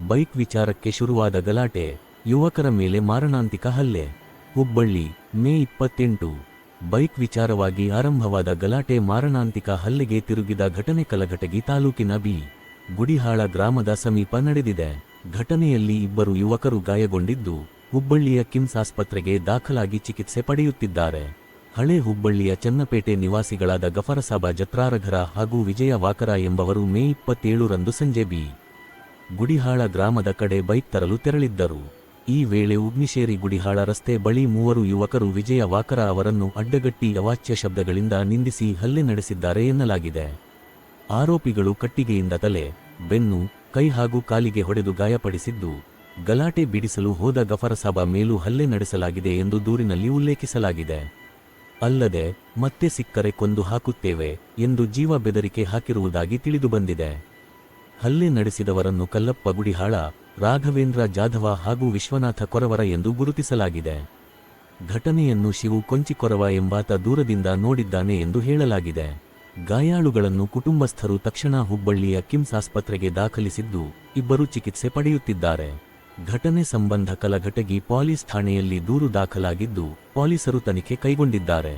Bike ವಿಚಾರಕ್ಕೆ ಶುರುವಾದ ಗಲಾಟೆ, ಯುವಕರ ಮೇಲೆ ಮಾರಣಾಂತಿಕ ಹಲ್ಲೆ. ಹುಬ್ಬಳ್ಳಿ, ಮೇ 28. ಬೈಕ್ ವಿಚಾರವಾಗಿ ಆರಂಭವಾದ ಗಲಾಟೆ ಮಾರಣಾಂತಿಕ ಹಲ್ಲೆಗೆ ತಿರುಗಿದ ಘಟನೆ ಕಲಘಟಗಿ ತಾಲೂಕಿನ ಬಿ. ಗುಡಿಹಾಳ ಗ್ರಾಮದ ಸಮೀಪ ನಡೆದಿದೆ. ಘಟನೆಯಲ್ಲಿ ಇಬ್ಬರು ಯುವಕರು ಗಾಯಗೊಂಡಿದ್ದು, ಹುಬ್ಬಳ್ಳಿಯ ಕಿಮ್ಸ್ ಆಸ್ಪತ್ರೆಗೆ ದಾಖಲಾಗಿ ಚಿಕಿತ್ಸೆ ಪಡೆಯುತ್ತಿದ್ದಾರೆ. ಹಳೆ ಹುಬ್ಬಳ್ಳಿಯ ಚನ್ನಪೇಟೆ ನಿವಾಸಿಗಳಾದ ಗಫರಸಾಬ ಜತ್ರಾರಘರ ಹಾಗೂ ವಿಜಯ ವಾಕರ ಎಂಬವರು ಮೇ 27ರಂದು ಸಂಜೆ ಬಿ. ಗುಡಿಹಾಳ ಗ್ರಾಮದ ಕಡೆ ಬೈಕ್ ತರಲು ತೆರಳಿದ್ದರು. ಈ ವೇಳೆ ಉಗ್ನಿಶೇರಿ ಗುಡಿಹಾಳ ರಸ್ತೆ ಬಳಿ ಮೂವರು ಯುವಕರು ವಿಜಯ ವಾಕರ ಅವರನ್ನು ಅಡ್ಡಗಟ್ಟಿ ಅವಾಚ್ಯ ಶಬ್ದಗಳಿಂದ ನಿಂದಿಸಿ ಹಲ್ಲೆ ನಡೆಸಿದ್ದಾರೆ ಎನ್ನಲಾಗಿದೆ. ಆರೋಪಿಗಳು ಕಟ್ಟಿಗೆಯಿಂದ ತಲೆ, ಬೆನ್ನು, ಕೈ ಹಾಗೂ ಕಾಲಿಗೆ ಹೊಡೆದು ಗಾಯಪಡಿಸಿದ್ದು, ಗಲಾಟೆ ಬಿಡಿಸಲು ಹೋದ ಗಫರಸಾಬ ಮೇಲೂ ಹಲ್ಲೆ ನಡೆಸಲಾಗಿದೆ ಎಂದು ದೂರಿನಲ್ಲಿ ಉಲ್ಲೇಖಿಸಲಾಗಿದೆ. ಅಲ್ಲದೆ ಮತ್ತೆ ಸಿಕ್ಕರೆ ಕೊಂದು ಹಾಕುತ್ತೇವೆ ಎಂದು ಜೀವ ಬೆದರಿಕೆ ಹಾಕಿರುವುದಾಗಿ ತಿಳಿದುಬಂದಿದೆ. ಹಲ್ಲೆ ನಡೆಸಿದವರನ್ನು ಕಲ್ಲಪ್ಪ ಗುಡಿಹಾಳ, ರಾಘವೇಂದ್ರ ಜಾಧವ ಹಾಗೂ ವಿಶ್ವನಾಥ ಕೊರವರ ಎಂದು ಗುರುತಿಸಲಾಗಿದೆ. ಘಟನೆಯನ್ನು ಶಿವು ಕೊಂಚಿಕೊರವ ಎಂಬಾತ ದೂರದಿಂದ ನೋಡಿದ್ದಾನೆ ಎಂದು ಹೇಳಲಾಗಿದೆ. ಗಾಯಾಳುಗಳನ್ನು ಕುಟುಂಬಸ್ಥರು ತಕ್ಷಣ ಹುಬ್ಬಳ್ಳಿಯ ಕಿಮ್ಸ್ ಆಸ್ಪತ್ರೆಗೆ ದಾಖಲಿಸಿದ್ದು, ಇಬ್ಬರು ಚಿಕಿತ್ಸೆ ಪಡೆಯುತ್ತಿದ್ದಾರೆ. ಘಟನೆ ಸಂಬಂಧ ಕಲಘಟಗಿ ಪೊಲೀಸ್ ಠಾಣೆಯಲ್ಲಿ ದೂರು ದಾಖಲಾಗಿದ್ದು, ಪೊಲೀಸರು ತನಿಖೆ ಕೈಗೊಂಡಿದ್ದಾರೆ.